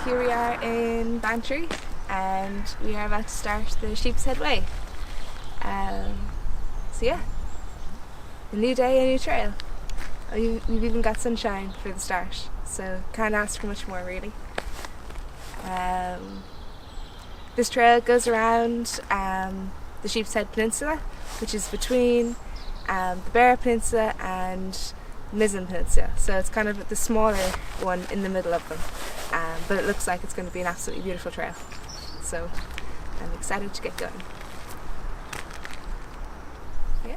here we are in Bantry and we are about to start the Sheep's Head Way. So yeah, a new day, a new trail. We've even got sunshine for the start, so can't ask for much more really. This trail goes around the Sheep's Head Peninsula, which is between the Beara Peninsula and Mizzen Peninsula, so it's kind of the smaller one in the middle of them, but it looks like it's going to be an absolutely beautiful trail, so I'm excited to get going. Yeah.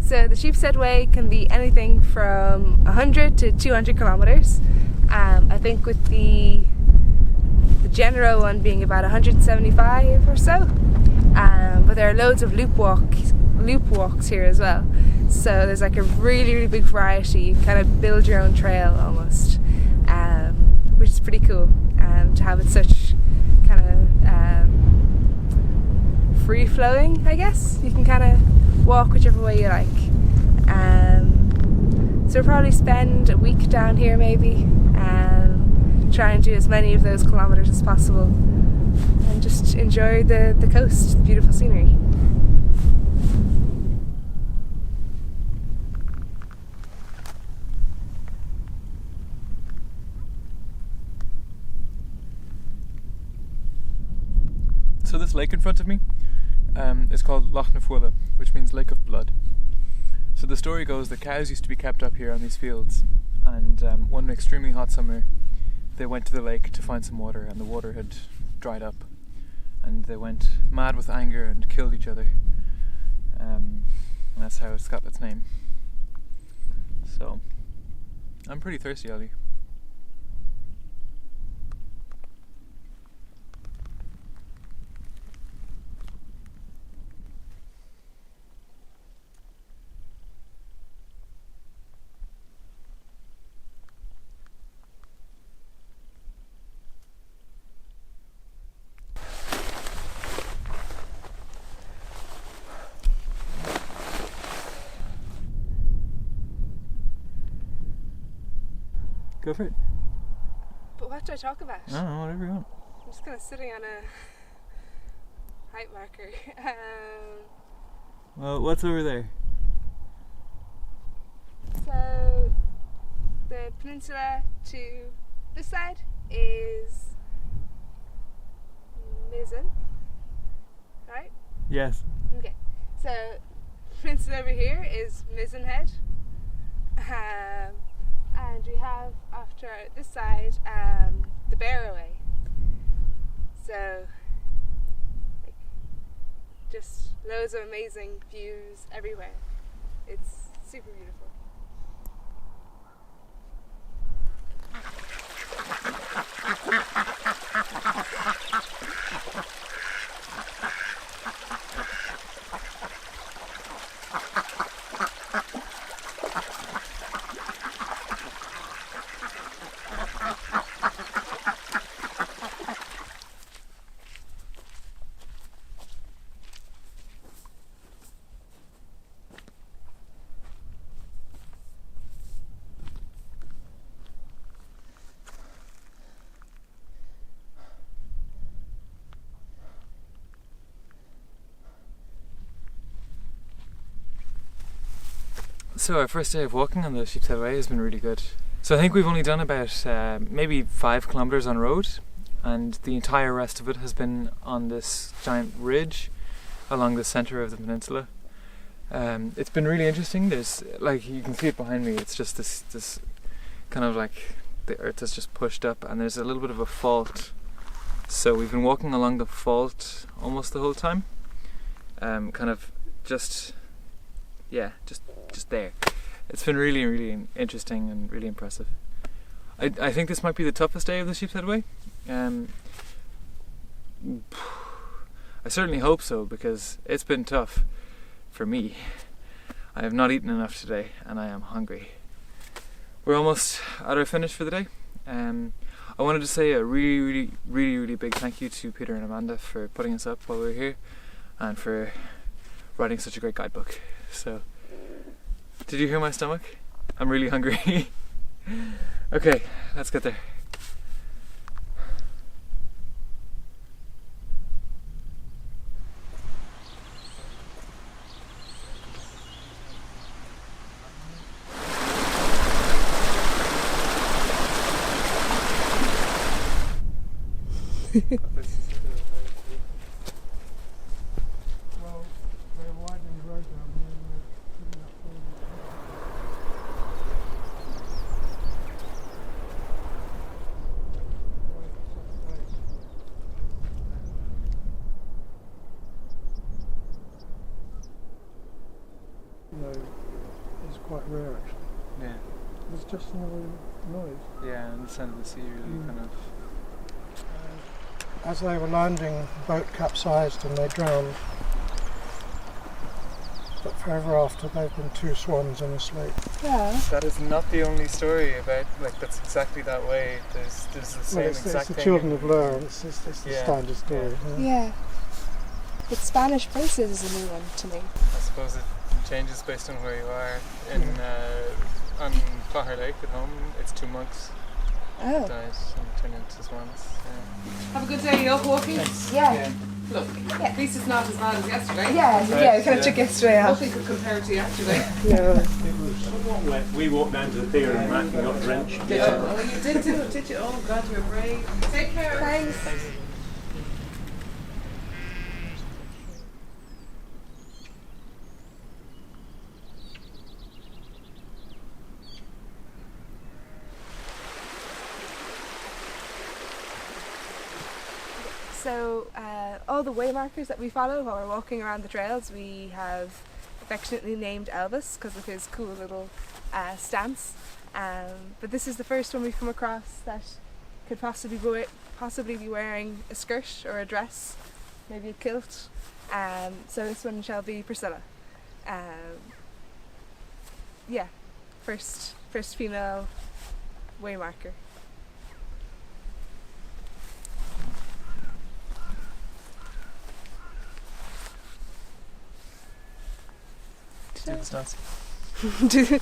So the Sheep's Head Way can be anything from 100 to 200 kilometres. I think with the general one being about 175 or so. But there are loads of loop walks here as well. So there's like a really big variety. You kind of build your own trail almost, which is pretty cool to have it such kind of free flowing, I guess. You can kind of walk whichever way you like. So we'll probably spend a week down here maybe, try and do as many of those kilometres as possible and just enjoy the coast, the beautiful scenery. So this lake in front of me is called Loch na Fuala, which means Lake of Blood. So the story goes that cows used to be kept up here on these fields, and one extremely hot summer they went to the lake to find some water, and the water had dried up, and they went mad with anger and killed each other. And that's how it's got its name. So I'm pretty thirsty, Ollie. Go for it. But what do I talk about? I don't know, whatever you want. I'm just kind of sitting on a height marker. Well, what's over there? So the peninsula to this side is Mizzen, right? Yes. Okay. So peninsula over here is Mizzen Head. And we have after this side the Beara Way. So like, just loads of amazing views everywhere. It's super beautiful. So our first day of walking on the Sheep's Head Way has been really good. So I think we've only done about maybe 5 kilometres on road, and the entire rest of it has been on this giant ridge along the centre of the peninsula. It's been really interesting. There's, like, you can see it behind me, it's just this kind of like the earth has just pushed up, and there's a little bit of a fault. So we've been walking along the fault almost the whole time, kind of just there. It's been really, really interesting and really impressive. I think this might be the toughest day of the Sheep's Head Way. I certainly hope so, because it's been tough for me. I have not eaten enough today and I am hungry. We're almost at our finish for the day. I wanted to say a really big thank you to Peter and Amanda for putting us up while we were here and for writing such a great guidebook. So, did you hear my stomach? I'm really hungry. Okay, let's get there. Is quite rare actually. Yeah. It's just another noise. Yeah, and the sound of the sea really kind of... As they were landing, the boat capsized and they drowned. But forever after, they've been two swans in a slate. Yeah. That is not the only story about, like, that's exactly that way. There's the same It's exact the thing. children of Loire, it's the Yeah. standard story. Yeah. But Spanish Princes is a new one to me. I suppose it changes based on where you are. On Cahergal at home, it's two monks Oh. died and turned into swans. Have a good day, you up walking? Yeah. Look, at least it's not as bad as yesterday. Yeah, we kind of took yesterday off. Nothing could compare to yesterday. Yeah. We walked down to the pier and Matt got drenched. Oh, you did do it, did you? Oh God, you're brave. Take care. Thanks. So all the waymarkers that we follow while we're walking around the trails, we have affectionately named Elvis because of his cool little stance. But this is the first one we've come across that could possibly be wearing a skirt or a dress, maybe a kilt. So this one shall be Priscilla. Yeah, first female waymarker. Do the stance. do this.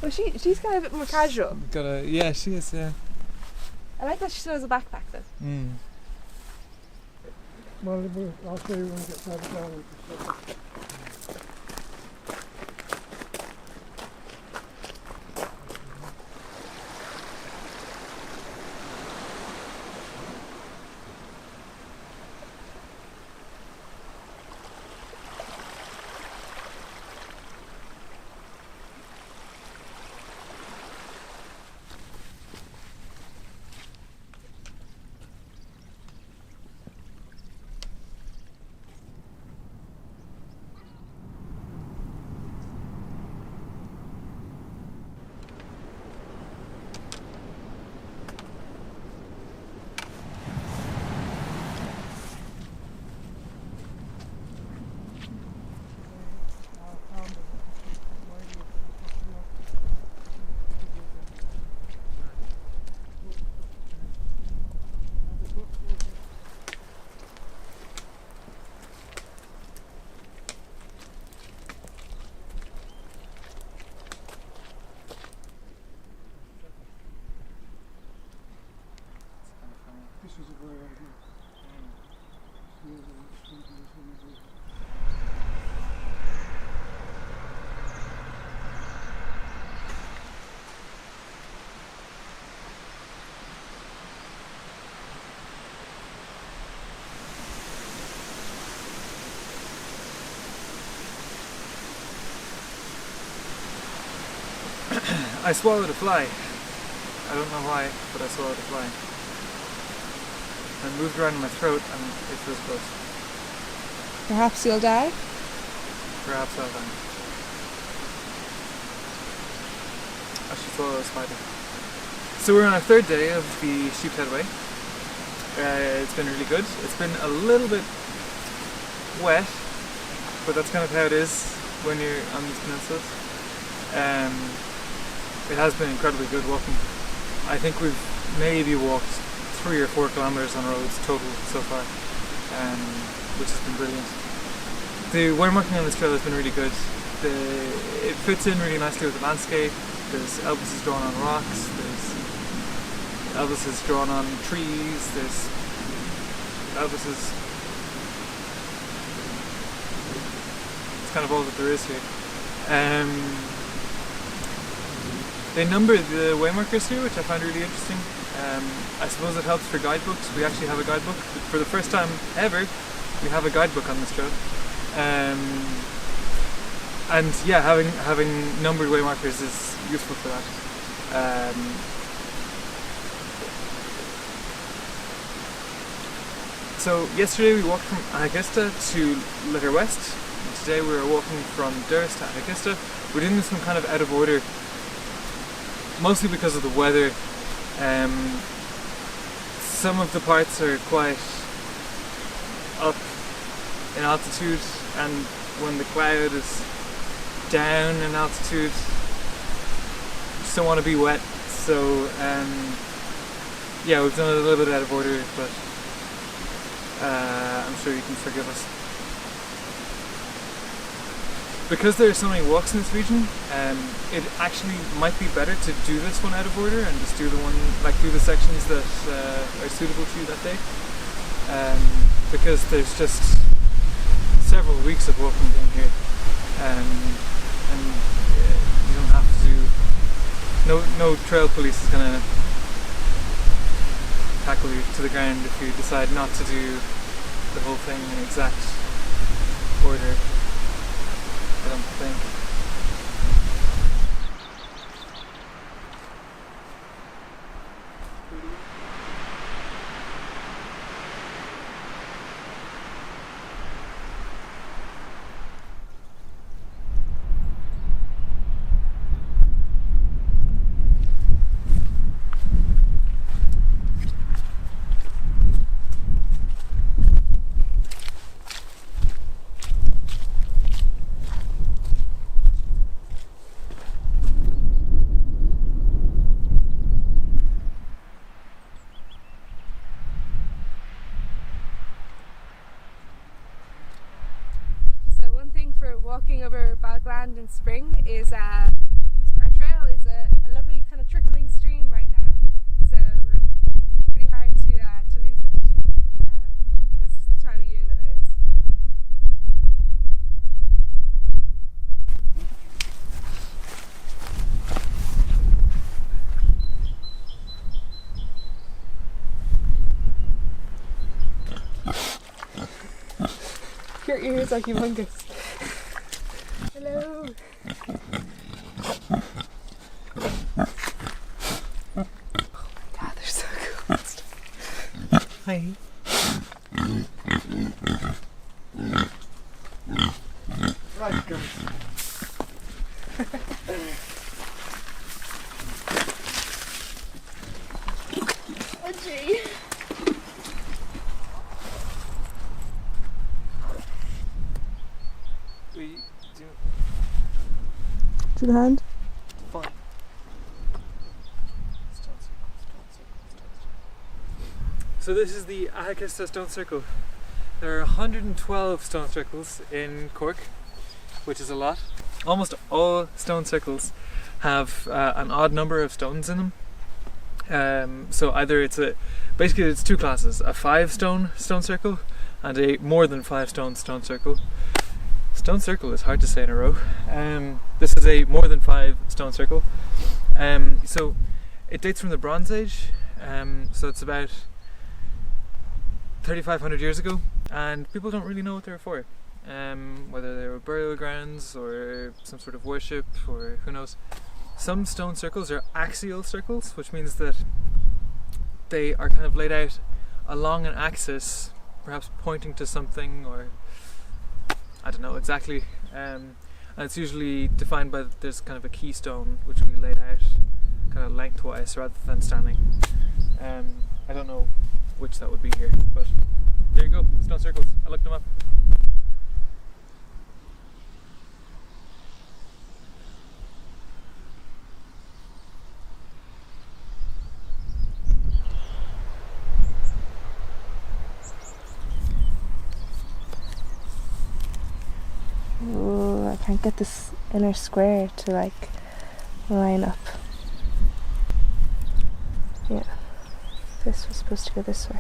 Well, she's kind of a bit more casual. Yeah, she is, yeah. I like that she still has a backpack though. Well, I'll show you when we get further down. This is a very old one. I swallowed a fly. I don't know why, but I saw it fly. And it moved around in my throat and it feels close. Perhaps you'll die? Perhaps I'll die. I should follow a spider. So we're on our third day of the Sheepshead Way. It's been really good. It's been a little bit wet, but that's kind of how it is when you're on these peninsulas. It has been incredibly good walking. I think we've maybe walked 3 or 4 kilometres on roads total so far, which has been brilliant. The waymarking on this trail has been really good. It fits in really nicely with the landscape. There's Elvises drawn on rocks, there's Elvises drawn on trees, there's Elvises. It's kind of all that there is here. They number the waymarkers here, which I find really interesting. I suppose it helps for guidebooks. We actually have a guidebook. For the first time ever, we have a guidebook on this trail. And yeah, having numbered waymarkers is useful for that. So yesterday we walked from Ahakista to Letterwest. And today we were walking from Durris to Ahakista. We're doing this one kind of out of order, mostly because of the weather. Some of the parts are quite up in altitude, and when the cloud is down in altitude, you just don't want to be wet. So yeah, we've done it a little bit out of order, but I'm sure you can forgive us. Because there are so many walks in this region, it actually might be better to do this one out of order and just do the sections that are suitable to you that day. Because there's just several weeks of walking down here, and you don't have to do. No trail police is gonna tackle you to the ground if you decide not to do the whole thing in exact order. I don't think. Walking over bogland in spring is our trail is a lovely kind of trickling stream right now, so it's pretty hard to lose it. This is the time of year that it is. Your ears are humongous. Hello. Oh my god, they're so cool. Hi. Right, go. Oh gee. To the hand. Fine. So this is the Ahakista stone circle. There are 112 stone circles in Cork, which is a lot. Almost all stone circles have an odd number of stones in them. So either basically it's 2 classes: a 5 stone circle and a more than 5 stone circle. Stone circle is hard to say in a row. This is a more than 5 stone circle. So it dates from the Bronze Age. So it's about 3,500 years ago, and people don't really know what they were for. Whether they were burial grounds or some sort of worship, or who knows. Some stone circles are axial circles, which means that they are kind of laid out along an axis, perhaps pointing to something, or I don't know exactly. And it's usually defined by there's kind of a keystone which we laid out kind of lengthwise rather than standing. I don't know which that would be here, but there you go, stone circles. I looked them up. Ooh, I can't get this inner square to like line up. Yeah, this was supposed to go this way.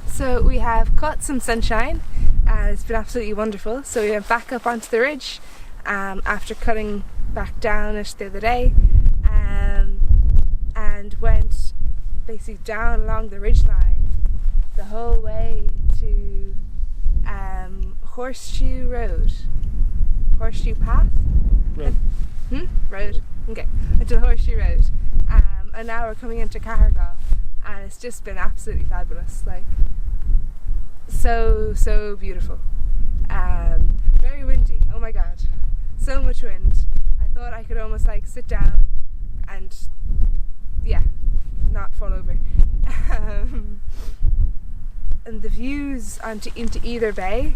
So we have caught some sunshine and it's been absolutely wonderful. So we went back up onto the ridge after cutting back down it the other day, and went basically down along the ridge line the whole way to Horseshoe Road. Horseshoe Path? Road. Road. Okay. Until Horseshoe Road. And now we're coming into Cahergal, and it's just been absolutely fabulous. Like, so beautiful. Very windy. Oh my god. So much wind. I thought I could almost like sit down and not fall over. And the views into either bay,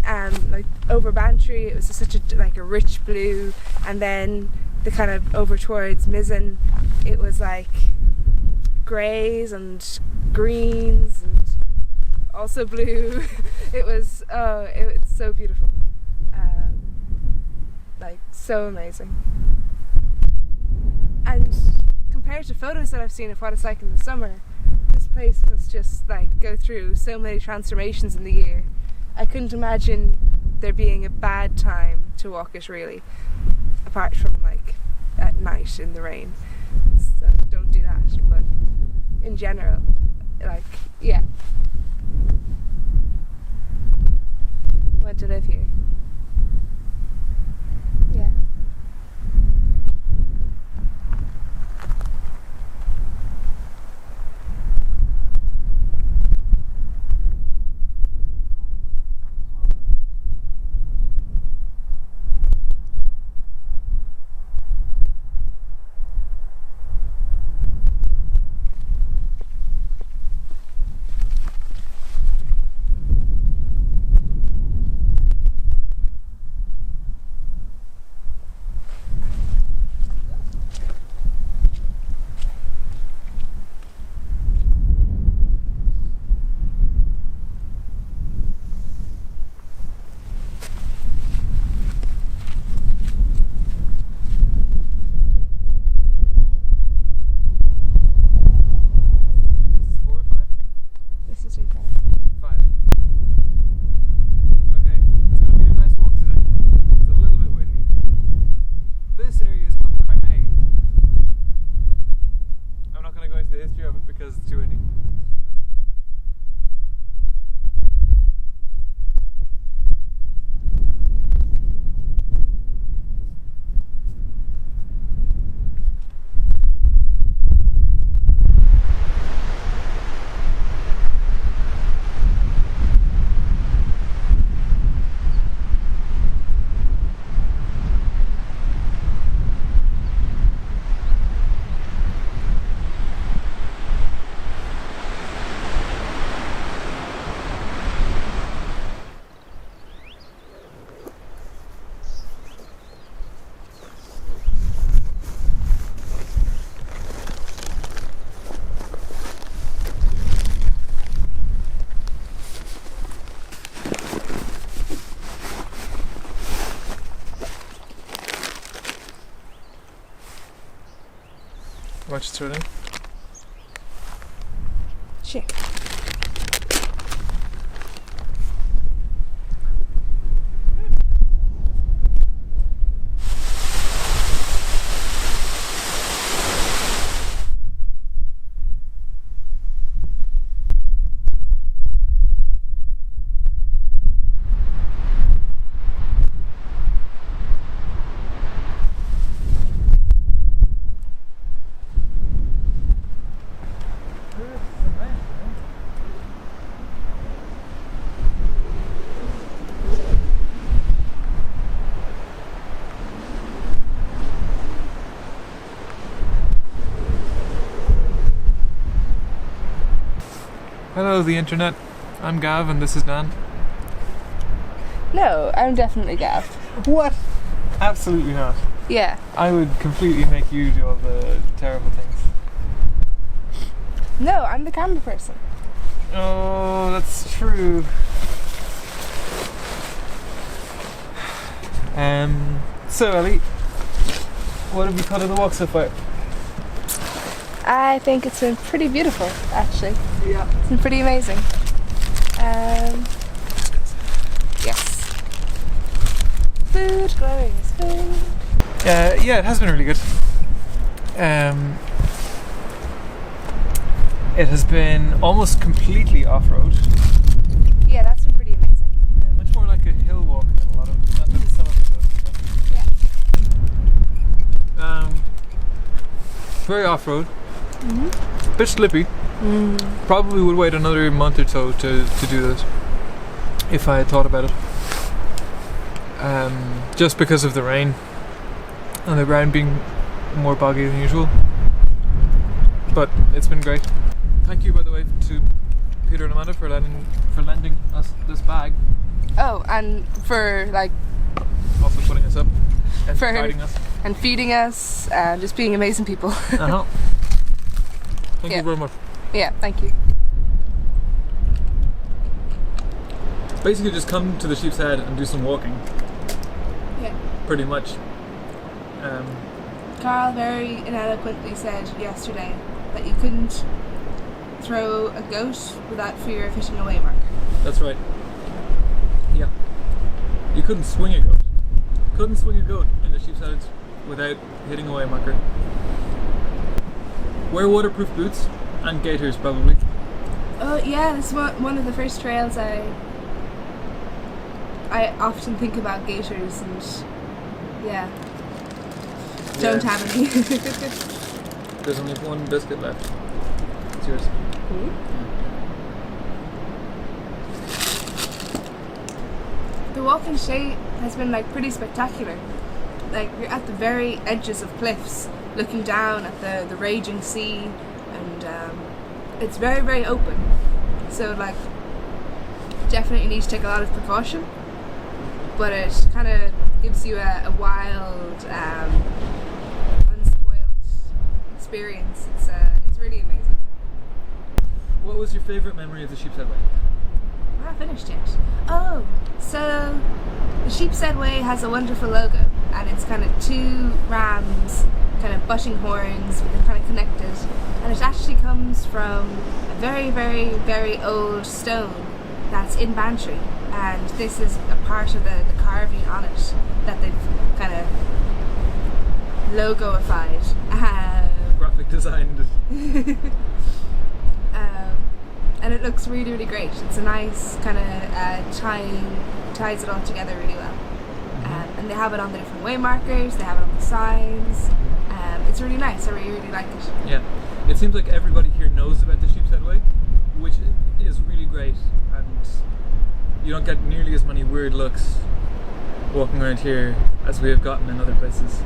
like over Bantry, it was such a rich blue, and then the kind of over towards Mizzen, it was like greys and greens and also blue. It was it's so beautiful, like so amazing. And compared to photos that I've seen of what it's like in the summer, this place must just like go through so many transformations in the year. I couldn't imagine there being a bad time to walk it, really, apart from like at night in the rain. So don't do that, but in general, like, yeah. went to live here. Yeah. Because it's too windy. Why don't you throw it in? Sure. Hello, the internet. I'm Gav, and this is Dan. No, I'm definitely Gav. What? Absolutely not. Yeah. I would completely make you do all the terrible things. No, I'm the camera person. Oh, that's true. So Ellie, what have you thought of the walk so far? I think it's been pretty beautiful, actually. Yeah. It's been pretty amazing. Yes. Food, glorious food. Yeah, it has been really good. It has been almost completely off-road. Yeah, that's been pretty amazing. Yeah, much more like a hill walk than a lot of some of it does. Yeah. Very off-road. Mm-hmm. Bit slippy. Probably would wait another month or so to do this if I had thought about it. Just because of the rain and the ground being more boggy than usual. But it's been great. Thank you, by the way, to Peter and Amanda for lending us this bag. Oh, and for Also putting us up and For- guiding us. and feeding us and just being amazing people. Uh-huh. Thank Yeah. you very much. Yeah, thank you. Basically just come to the Sheep's Head and do some walking, Yeah. pretty much. Carl very ineloquently said yesterday that you couldn't throw a goat without fear of hitting a waymark. That's right. Yeah. You couldn't swing a goat. Couldn't swing a goat in the Sheep's Head without hitting a waymarker. Wear waterproof boots and gaiters probably. Oh yeah, this is one of the first trails I I often think about gators and don't have any. There's only one biscuit left. It's yours. The walk in Shay has been like pretty spectacular. Like you're at the very edges of cliffs, looking down at the raging sea, and it's very, very open. So like, definitely need to take a lot of precaution, but it kind of gives you a wild, unspoiled experience. It's really amazing. What was your favourite memory of the Sheep's Head Way? We're not finished yet. Oh, so the Sheep's Head Way has a wonderful logo, and it's kind of two rams kind of butting horns, but they're kind of connected, and it actually comes from a very, very, very old stone that's in Bantry, and this is a part of the carving on it that they've kind of logoified. Graphic designed. And it looks really, really great. It's a nice kind of ties it all together really well. And they have it on the different way markers, they have it on the signs. It's really nice, I really, really like it. Yeah, it seems like everybody here knows about the Sheep's Head Way, which is really great, and you don't get nearly as many weird looks walking around here as we have gotten in other places.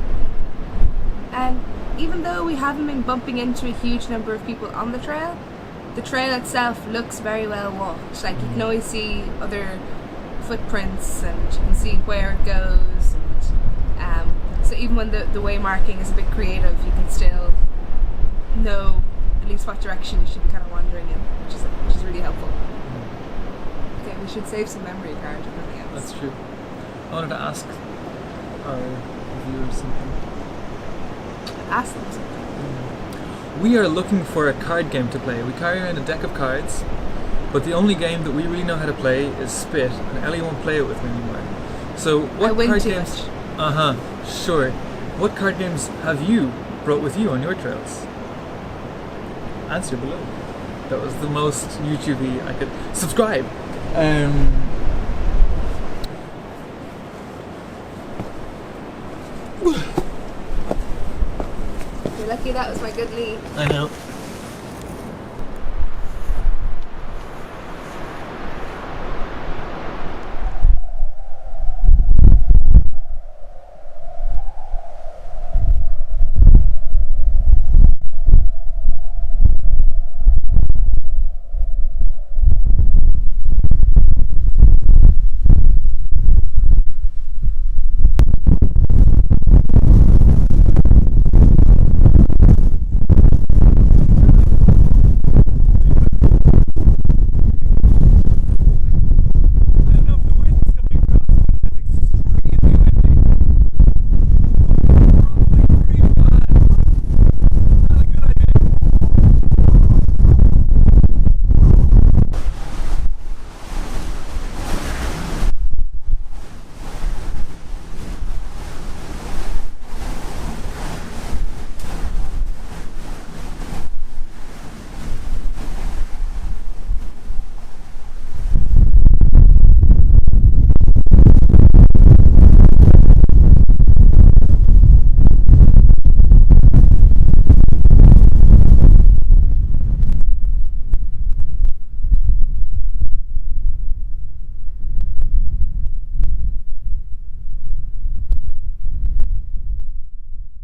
And even though we haven't been bumping into a huge number of people on the trail itself looks very well walked. Like you can always see other footprints and you can see where it goes, and so even when the way marking is a bit creative, you can still know at least what direction you should be kind of wandering in, which is really helpful. Okay, we should save some memory card if nothing else. That's true. I wanted to ask our viewers something. Ask them something. We are looking for a card game to play. We carry around a deck of cards, but the only game that we really know how to play is Spit, and Ellie won't play it with me anymore. So what card games? Sure. What card games have you brought with you on your trails? Answer below. That was the most YouTube-y I could. Subscribe. You're lucky that was my good lead. I know.